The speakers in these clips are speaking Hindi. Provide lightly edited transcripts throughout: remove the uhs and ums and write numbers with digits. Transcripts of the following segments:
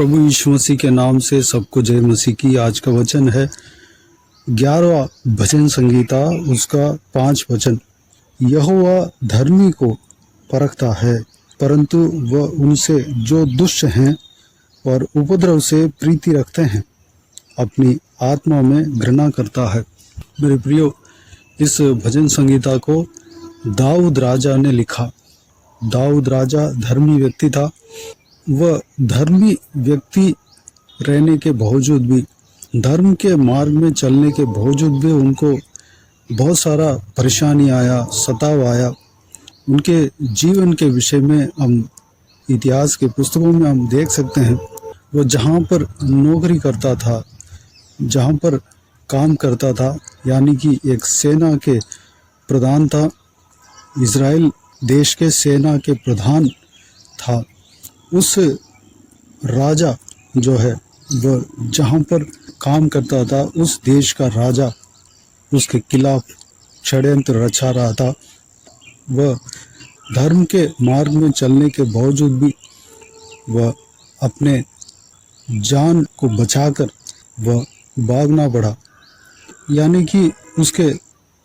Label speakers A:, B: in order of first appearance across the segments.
A: प्रभु यीशु मसीह के नाम से सबको जय मसीह की। आज का वचन है 11वां भजन संगीता, उसका 5 वचन। यहोवा धर्मी को परखता है, परंतु वह उनसे जो दुष्ट हैं और उपद्रव से प्रीति रखते हैं अपनी आत्मा में घृणा करता है। मेरे प्रियो, इस भजन संगीता को दाऊद राजा ने लिखा। दाऊद राजा धर्मी व्यक्ति था। वह धर्मी व्यक्ति रहने के बावजूद भी, धर्म के मार्ग में चलने के बावजूद भी उनको बहुत सारा परेशानी आया, सताव आया। उनके जीवन के विषय में हम इतिहास के पुस्तकों में हम देख सकते हैं। वो जहाँ पर नौकरी करता था, जहाँ पर काम करता था, यानी कि एक सेना के प्रधान था, इज़राइल देश के सेना के प्रधान था। उस राजा जो है वह जहाँ पर काम करता था, उस देश का राजा उसके खिलाफ षड्यंत्र रचा रहा था। वह धर्म के मार्ग में चलने के बावजूद भी वह अपने जान को बचाकर वह भागना पड़ा, यानी कि उसके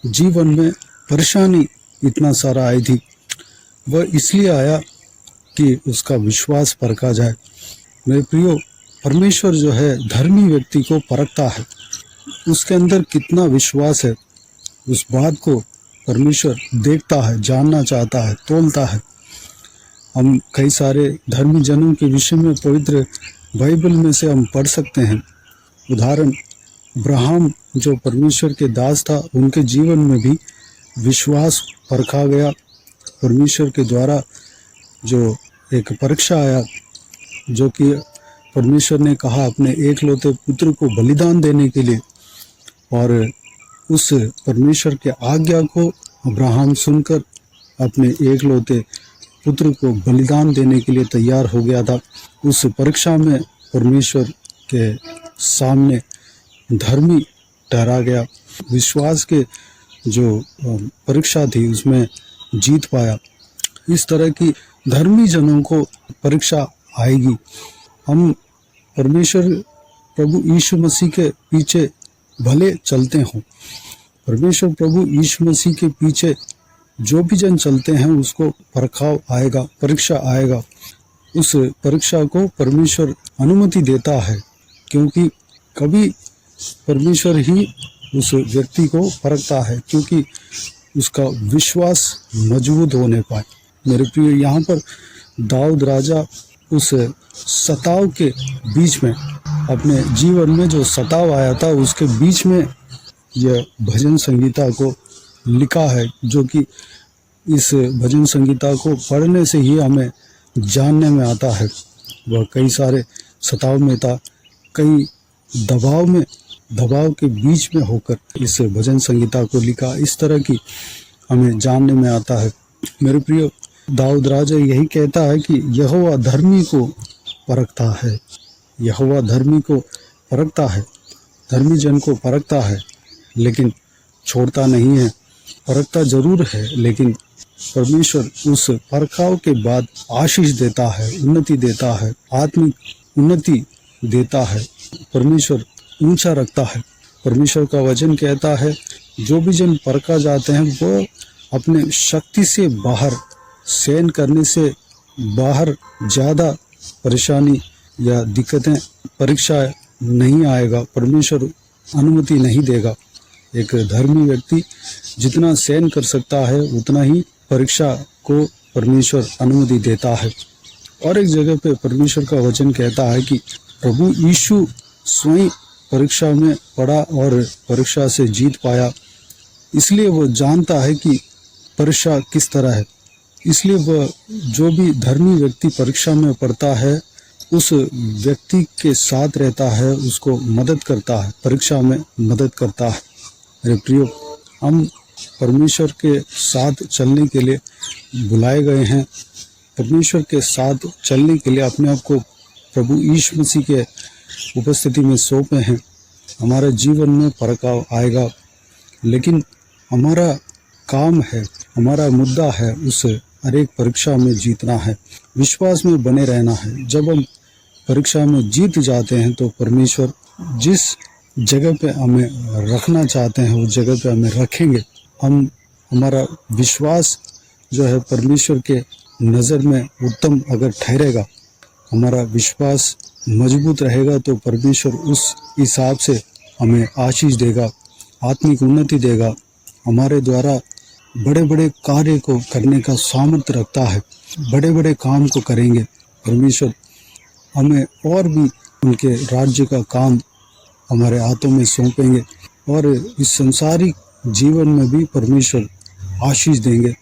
A: जीवन में परेशानी इतना सारा आई थी। वह इसलिए आया कि उसका विश्वास परखा जाए। मेरे प्रियो, परमेश्वर जो है धर्मी व्यक्ति को परखता है, उसके अंदर कितना विश्वास है उस बात को परमेश्वर देखता है, जानना चाहता है, तोलता है। हम कई सारे धर्मी जनों के विषय में पवित्र बाइबल में से हम पढ़ सकते हैं। उदाहरण, अब्राहम जो परमेश्वर के दास था, उनके जीवन में भी विश्वास परखा गया। परमेश्वर के द्वारा जो एक परीक्षा आया, जो कि परमेश्वर ने कहा अपने एकलौते पुत्र को बलिदान देने के लिए, और उस परमेश्वर के आज्ञा को अब्राहम सुनकर अपने एकलौते पुत्र को बलिदान देने के लिए तैयार हो गया था। उस परीक्षा में परमेश्वर के सामने धर्मी ठहरा गया। विश्वास के जो परीक्षा थी उसमें जीत पाया। इस तरह की धर्मी जनों को परीक्षा आएगी। हम परमेश्वर प्रभु यीशु मसीह के पीछे भले चलते हों, परमेश्वर प्रभु यीशु मसीह के पीछे जो भी जन चलते हैं उसको परखाव आएगा, परीक्षा आएगा। उस परीक्षा को परमेश्वर अनुमति देता है, क्योंकि कभी परमेश्वर ही उस व्यक्ति को परखता है, क्योंकि उसका विश्वास मजबूत होने पाए। मेरे प्रिय, यहाँ पर दाऊद राजा उस सताव के बीच में, अपने जीवन में जो सताव आया था उसके बीच में यह भजन संगीता को लिखा है, जो कि इस भजन संगीता को पढ़ने से ही हमें जानने में आता है। वह कई सारे सताव में था, कई दबाव के बीच में होकर इस भजन संगीता को लिखा। इस तरह की हमें जानने में आता है। मेरे प्रियो, दाऊद राजा यही कहता है कि यहोवा धर्मी को परखता है। यहोवा धर्मी को परखता है, धर्मी जन को परखता है, लेकिन छोड़ता नहीं है। परखता जरूर है, लेकिन परमेश्वर उस परखाव के बाद आशीष देता है, उन्नति देता है, आत्मिक उन्नति देता है। परमेश्वर ऊंचा रखता है। परमेश्वर का वचन कहता है, जो भी जन परखा जाते हैं वो अपने शक्ति से बाहर, सहन करने से बाहर ज़्यादा परेशानी या दिक्कतें, परीक्षा नहीं आएगा। परमेश्वर अनुमति नहीं देगा। एक धर्मी व्यक्ति जितना सहन कर सकता है उतना ही परीक्षा को परमेश्वर अनुमति देता है। और एक जगह पे परमेश्वर का वचन कहता है कि प्रभु यीशु स्वयं परीक्षा में पड़ा और परीक्षा से जीत पाया। इसलिए वो जानता है कि परीक्षा किस तरह है। इसलिए वह, जो भी धर्मी व्यक्ति परीक्षा में पड़ता है, उस व्यक्ति के साथ रहता है, उसको मदद करता है, परीक्षा में मदद करता है। मेरे प्रियो, हम परमेश्वर के साथ चलने के लिए बुलाए गए हैं। परमेश्वर के साथ चलने के लिए अपने आप को प्रभु यीशु मसीह के उपस्थिति में सौंपे हैं। हमारे जीवन में परखाव आएगा, लेकिन हमारा काम है, हमारा मुद्दा है उस हर एक परीक्षा में जीतना है, विश्वास में बने रहना है। जब हम परीक्षा में जीत जाते हैं तो परमेश्वर जिस जगह पे हमें रखना चाहते हैं उस जगह पे हमें रखेंगे। हमारा विश्वास जो है परमेश्वर के नज़र में उत्तम अगर ठहरेगा, हमारा विश्वास मजबूत रहेगा तो परमेश्वर उस हिसाब से हमें आशीष देगा, आत्मिक उन्नति देगा, हमारे द्वारा बड़े बड़े कार्य को करने का सामर्थ्य रखता है, बड़े बड़े काम को करेंगे। परमेश्वर हमें और भी उनके राज्य का काम हमारे हाथों में सौंपेंगे और इस संसारिक जीवन में भी परमेश्वर आशीष देंगे।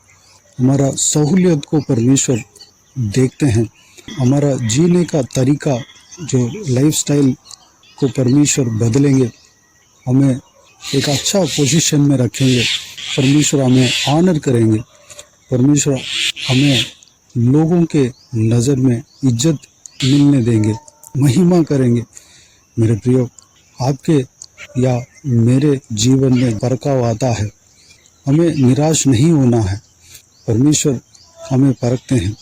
A: हमारा सहूलियत को परमेश्वर देखते हैं, हमारा जीने का तरीका जो लाइफस्टाइल को परमेश्वर बदलेंगे, हमें एक अच्छा पोजीशन में रखेंगे, परमेश्वर हमें ऑनर करेंगे, परमेश्वर हमें लोगों के नज़र में इज्जत मिलने देंगे, महिमा करेंगे। मेरे प्रियो, आपके या मेरे जीवन में बरकाव आता है, हमें निराश नहीं होना है, परमेश्वर हमें परखते हैं।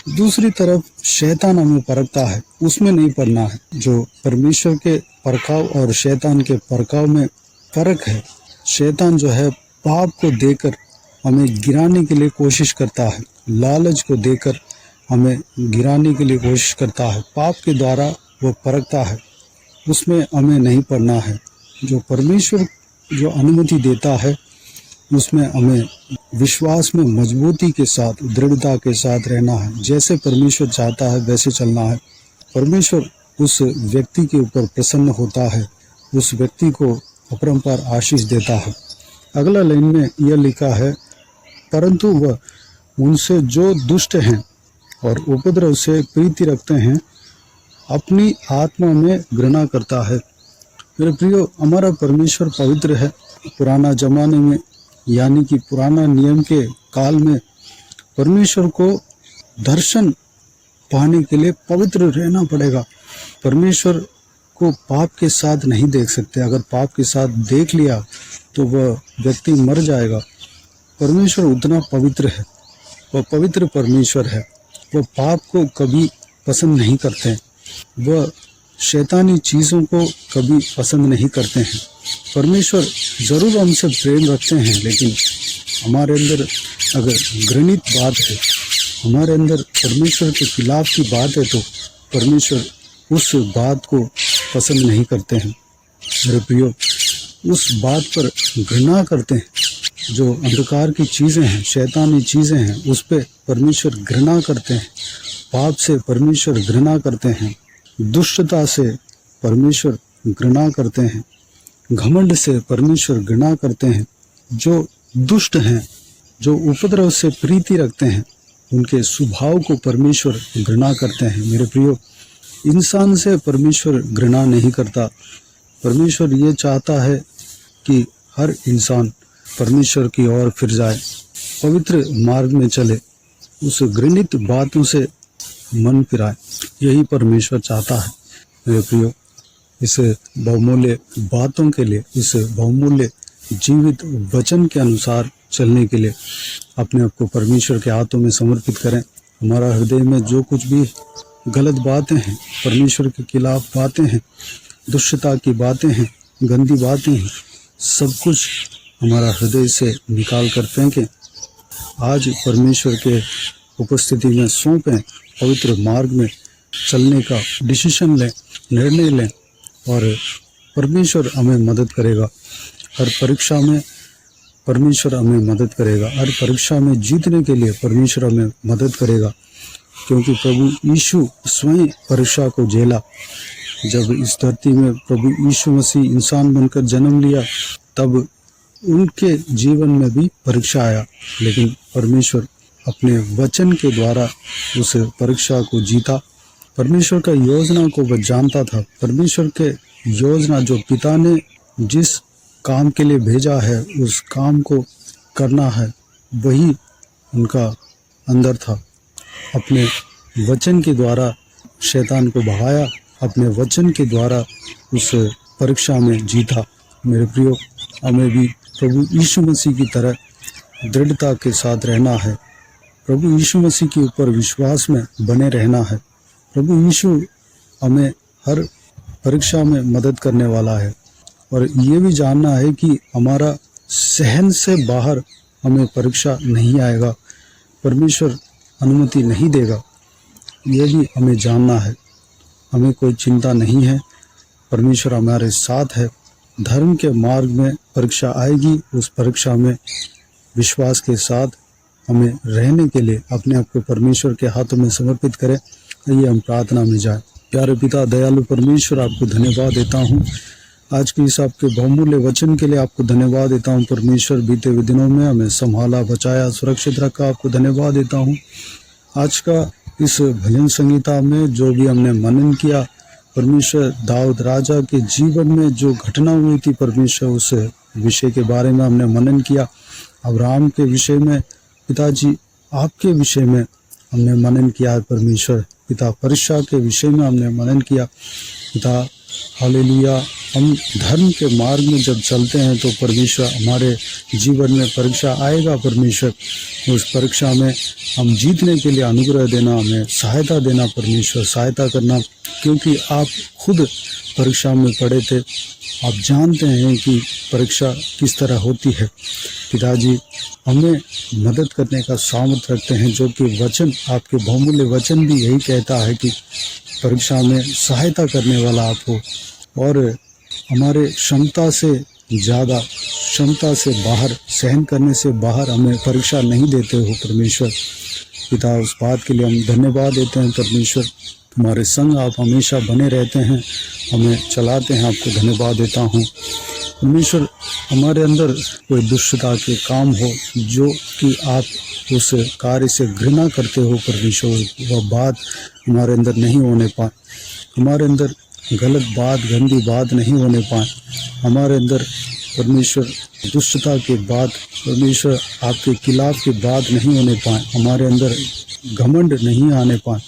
A: दूसरी तरफ शैतान हमें परखता है, उसमें नहीं पड़ना है। जो परमेश्वर के परखाव और शैतान के परखाव में फर्क है। शैतान जो है पाप को देकर हमें गिराने के लिए कोशिश करता है, लालच को देकर हमें गिराने के लिए कोशिश करता है, पाप के द्वारा वो परखता है, उसमें हमें नहीं पड़ना है। जो परमेश्वर जो अनुमति देता है उसमें हमें विश्वास में मजबूती के साथ, दृढ़ता के साथ रहना है। जैसे परमेश्वर चाहता है वैसे चलना है। परमेश्वर उस व्यक्ति के ऊपर प्रसन्न होता है, उस व्यक्ति को अपरंपार आशीष देता है। अगला लाइन में यह लिखा है, परंतु वह उनसे जो दुष्ट हैं और उपद्रव से प्रीति रखते हैं अपनी आत्मा में घृणा करता है। मेरे प्रियो, हमारा परमेश्वर पवित्र है। पुराना जमाने में यानी कि पुराना नियम के काल में परमेश्वर को दर्शन पाने के लिए पवित्र रहना पड़ेगा। परमेश्वर को पाप के साथ नहीं देख सकते। अगर पाप के साथ देख लिया तो वह व्यक्ति मर जाएगा। परमेश्वर उतना पवित्र है, वह पवित्र परमेश्वर है। वह पाप को कभी पसंद नहीं करते, वह शैतानी चीज़ों को कभी पसंद नहीं करते हैं। परमेश्वर ज़रूर हमसे प्रेम रखते हैं, लेकिन हमारे अंदर अगर घृणित बात है, हमारे अंदर परमेश्वर के खिलाफ की बात है, तो परमेश्वर उस बात को पसंद नहीं करते हैं। मेरे प्रियो, उस बात पर घृणा करते हैं। जो अंधकार की चीज़ें हैं, शैतानी चीज़ें हैं, उस पर परमेश्वर घृणा करते हैं। पाप से परमेश्वर घृणा करते हैं, दुष्टता से परमेश्वर घृणा करते हैं, घमंड से परमेश्वर घृणा करते हैं। जो दुष्ट हैं, जो उपद्रव से प्रीति रखते हैं, उनके स्वभाव को परमेश्वर घृणा करते हैं। मेरे प्रियो, इंसान से परमेश्वर घृणा नहीं करता। परमेश्वर ये चाहता है कि हर इंसान परमेश्वर की ओर फिर जाए, पवित्र मार्ग में चले, उस घृणित बातों से मन फिराए। यही परमेश्वर चाहता है। मेरे प्रियो, इस बहुमूल्य बातों के लिए, इस बहुमूल्य जीवित वचन के अनुसार चलने के लिए अपने आप को परमेश्वर के हाथों में समर्पित करें। हमारा हृदय में जो कुछ भी गलत बातें हैं, परमेश्वर के खिलाफ बातें हैं, दुष्टता की बातें हैं, गंदी बातें हैं, सब कुछ हमारा हृदय से निकाल कर फेंकें। आज परमेश्वर के उपस्थिति में सौंपें, पवित्र मार्ग में चलने का डिसीजन लें, निर्णय लें, और परमेश्वर हमें मदद करेगा। हर परीक्षा में परमेश्वर हमें मदद करेगा। हर परीक्षा में जीतने के लिए परमेश्वर हमें मदद करेगा, क्योंकि प्रभु यीशु स्वयं परीक्षा को झेला। जब इस धरती में प्रभु यीशु मसीह इंसान बनकर जन्म लिया, तब उनके जीवन में भी परीक्षा आया, लेकिन परमेश्वर अपने वचन के द्वारा उस परीक्षा को जीता। परमेश्वर का योजना को वह जानता था। परमेश्वर के योजना, जो पिता ने जिस काम के लिए भेजा है, उस काम को करना है, वही उनका अंदर था। अपने वचन के द्वारा शैतान को भगाया, अपने वचन के द्वारा उस परीक्षा में जीता। मेरे प्रियो, हमें भी प्रभु यीशु मसीह की तरह दृढ़ता के साथ रहना है। प्रभु यीशु मसीह के ऊपर विश्वास में बने रहना है। प्रभु यीशु हमें हर परीक्षा में मदद करने वाला है। और ये भी जानना है कि हमारा सहन से बाहर हमें परीक्षा नहीं आएगा, परमेश्वर अनुमति नहीं देगा, ये भी हमें जानना है। हमें कोई चिंता नहीं है, परमेश्वर हमारे साथ है। धर्म के मार्ग में परीक्षा आएगी, उस परीक्षा में विश्वास के साथ हमें रहने के लिए अपने आप को परमेश्वर के हाथों में समर्पित करें। आइए हम प्रार्थना में जाएं। प्यारे पिता दयालु परमेश्वर, आपको धन्यवाद देता हूँ आज के इस आपके बहुमूल्य वचन के लिए। आपको धन्यवाद देता हूँ परमेश्वर, बीते हुए दिनों में हमें संभाला, बचाया, सुरक्षित रखा। आपको धन्यवाद देता हूँ आज का इस भजन संगीता में जो भी हमने मनन किया, परमेश्वर दाऊद राजा के जीवन में जो घटना हुई थी, परमेश्वर उस विषय के बारे में हमने मनन किया। अब्राहम के विषय में पिताजी, आपके विषय में हमने मनन किया परमेश्वर पिता। परीक्षा के विषय में हमने मनन किया पिता। हालेलुया। हम धर्म के मार्ग में जब चलते हैं तो परमेश्वर हमारे जीवन में परीक्षा आएगा। परमेश्वर उस परीक्षा में हम जीतने के लिए अनुग्रह देना, हमें सहायता देना परमेश्वर, सहायता करना, क्योंकि आप खुद परीक्षा में पढ़े थे। आप जानते हैं कि परीक्षा किस तरह होती है। पिताजी हमें मदद करने का सामर्थ्य रखते हैं, जो कि वचन, आपके बहुमूल्य वचन भी यही कहता है कि परीक्षा में सहायता करने वाला आप हो और हमारे क्षमता से ज़्यादा, क्षमता से बाहर, सहन करने से बाहर हमें परीक्षा नहीं देते हो परमेश्वर पिता। उस बात के लिए हम धन्यवाद देते हैं परमेश्वर। तुम्हारे संग आप हमेशा बने रहते हैं, हमें चलाते हैं। आपको धन्यवाद देता हूँ परमेश्वर। हमारे अंदर कोई दुष्टता के काम हो जो कि आप उस कार्य से घृणा करते हो परमेश्वर, वह बात हमारे अंदर नहीं होने पाए। हमारे अंदर गलत बात, गंदी बात नहीं होने पाए। हमारे अंदर परमेश्वर दुष्टता के बात, परमेश्वर आपके खिलाफ की बात नहीं होने पाए। हमारे अंदर घमंड नहीं आने पाए,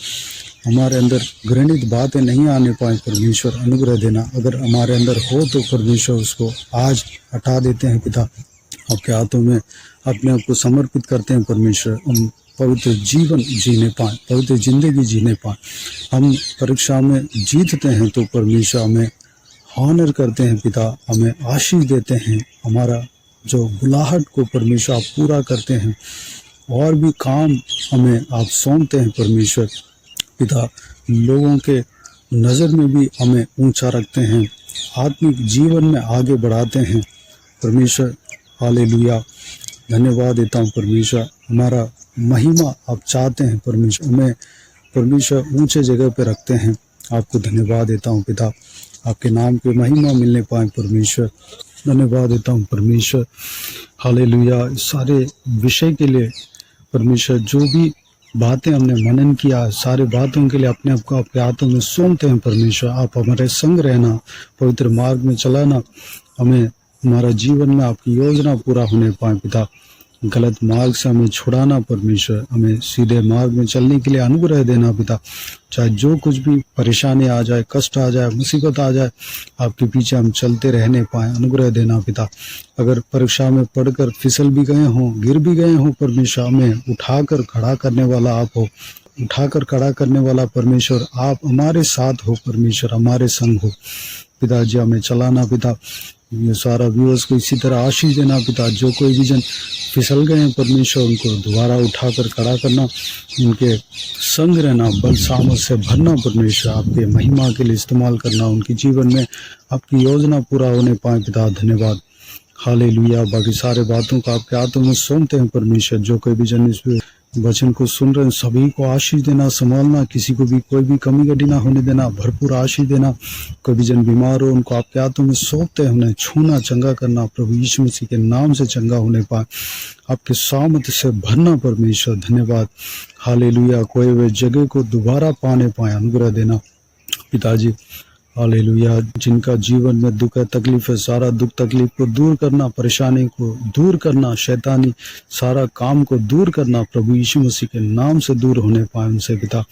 A: हमारे अंदर घृणित बातें नहीं आने पाए। परमेश्वर अनुग्रह देना, अगर हमारे अंदर हो तो परमेश्वर उसको आज हटा देते हैं पिता। आपके हाथों में अपने आप को समर्पित करते हैं परमेश्वर। हम पवित्र जीवन जीने पाएँ, पवित्र जिंदगी जीने पाएँ। हम परीक्षा में जीतते हैं तो परमेश्वर हमें हॉनर करते हैं पिता, हमें आशीष देते हैं। हमारा जो बुलाहट को परमेश्वर आप पूरा करते हैं, और भी काम हमें आप सौंपते हैं परमेश्वर पिता। लोगों के नज़र में भी हमें ऊंचा रखते हैं, आत्मिक जीवन में आगे बढ़ाते हैं परमेश्वर। हालेलुया। धन्यवाद देता हूँ परमेश्वर। हमारा महिमा आप चाहते हैं परमेश्वर, हमें परमेश्वर ऊंचे जगह पे रखते हैं। आपको धन्यवाद देता हूँ पिता, आपके नाम के महिमा मिलने पाए परमेश्वर। धन्यवाद देता हूँ परमेश्वर। हालेलुया। सारे विषय के लिए परमेश्वर, जो भी बातें हमने मनन किया, सारे बातों के लिए अपने आप को आपके हाथों में सौंपते हैं परमेश्वर। आप हमारे संग रहना, पवित्र मार्ग में चलाना, हमें हमारा जीवन में आपकी योजना पूरा होने पाए पिता। गलत मार्ग से हमें छुड़ाना परमेश्वर, हमें सीधे मार्ग में चलने के लिए अनुग्रह देना पिता। चाहे जो कुछ भी परेशानी आ जाए, कष्ट आ जाए, मुसीबत आ जाए, आपके पीछे हम चलते रहने पाएँ, अनुग्रह देना पिता। अगर परीक्षा में पढ़कर फिसल भी गए हों, गिर भी गए हों परमेश्वर, हमें उठाकर खड़ा करने वाला आप हो, उठाकर खड़ा करने वाला परमेश्वर आप हमारे साथ हो परमेश्वर, हमारे संग हो पिताजी। हमें चलाना पिता, ये सारा व्यूअर्स को इसी तरह आशीष देना पिता। जो कोई भी जन फिसल गए हैं परमेश्वर, उनको दोबारा उठाकर खड़ा करना, उनके संग रहना, बल सामर्थ से भरना परमेश्वर, आपके महिमा के लिए इस्तेमाल करना, उनके जीवन में आपकी योजना पूरा होने पाए पिता। धन्यवाद। हालेलुया। बाकी सारे बातों को आपके हाथों में सौंपते हैं परमेश्वर। जो कोई भी जन इस वचन को सुन रहे हैं, सभी को आशीष देना, संभालना, किसी को भी कोई भी कमी कटी ना होने देना, भरपूर आशीष देना। कोई भी जन बीमार हो, उनको आपके हाथों में सौंपते हैं, उन्हें छूना, चंगा करना, प्रभु यीशु मसीह के नाम से चंगा होने पाए, आपके सामर्थ से भरना परमेश्वर। धन्यवाद। हालेलुया। कोई वे जगह को दोबारा पाने पाए, अनुग्रह देना पिताजी। हालेलुया। जिनका जीवन में दुख है, तकलीफ है, सारा दुख तकलीफ को दूर करना, परेशानी को दूर करना, शैतानी सारा काम को दूर करना, प्रभु यीशु मसीह के नाम से दूर होने पाए उनसे पिता।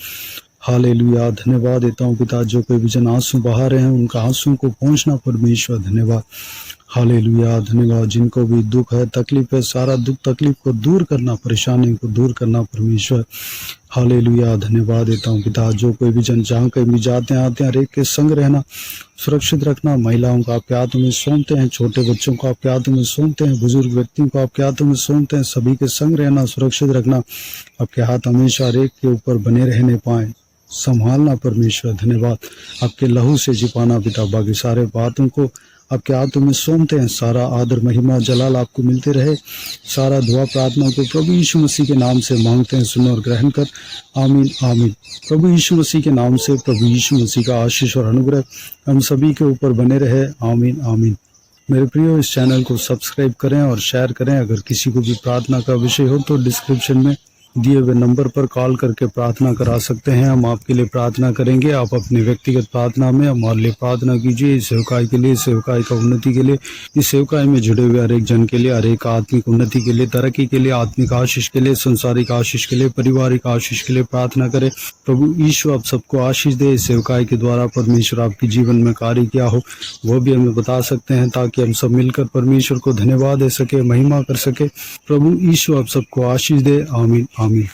A: हालेलुया। धन्यवाद देता हूँ पिता। जो कोई भी जन आंसू बहा रहे हैं, उनका आंसू को पहुँचना परमेश्वर। धन्यवाद। हालेलुया, धन्यवाद। जिनको भी दुख है, तकलीफ है, सारा दुख तकलीफ को दूर करना, परेशानी को दूर करना परमेश्वर। हालेलुया, धन्यवाद देता हूँ पिता। जो कोई भी जन जहाँ कहीं भी जाते हैं आते हैं, हर एक के संग रहना, सुरक्षित रखना। महिलाओं को आपके हाथों में सौंपते हैं, छोटे बच्चों को आपके हाथों में सौंपते हैं, बुजुर्ग व्यक्तियों को आपके हाथों में सौंपते हैं। सभी के संग रहना, सुरक्षित रखना। आपके हाथ हमेशा हर एक के ऊपर बने रहने पाए, संभालना परमेश्वर। धन्यवाद। आपके लहू से छिपाना पिता। बाकी सारे बातों को आपके हाथों में सौंपते हैं। सारा आदर महिमा जलाल आपको मिलते रहे। सारा दुआ प्रार्थना को प्रभु यीशु मसीह के नाम से मांगते हैं, सुन और ग्रहण कर। आमीन आमीन। प्रभु यीशु मसीह के नाम से प्रभु यीशु मसीह का आशीष और अनुग्रह हम सभी के ऊपर बने रहे। आमीन आमीन। मेरे प्रियो, इस चैनल को सब्सक्राइब करें और शेयर करें। अगर किसी को भी प्रार्थना का विषय हो तो डिस्क्रिप्शन में दिए हुए नंबर पर कॉल करके प्रार्थना करा सकते हैं। हम आपके लिए प्रार्थना करेंगे। आप अपने व्यक्तिगत प्रार्थना में हमारे लिए प्रार्थना कीजिए। इस सेवकाई के लिए, सेवकाई का उन्नति के लिए, इस सेवकाई में जुड़े हुए हर एक जन के लिए, हर एक आत्मिक उन्नति के लिए, तरक्की के लिए, आत्मिक आशीष के लिए, संसारिक आशीष के लिए, पारिवारिक आशीष के लिए प्रार्थना करें। प्रभु यीशु आप सबको आशीष दे। इस सेवकाई के द्वारा परमेश्वर आपके जीवन में कार्य किया हो वो भी हमें बता सकते हैं, ताकि हम सब मिलकर परमेश्वर को धन्यवाद दे सके, महिमा कर सके। प्रभु यीशु आप सबको आशीष दे। आमीन आमीन।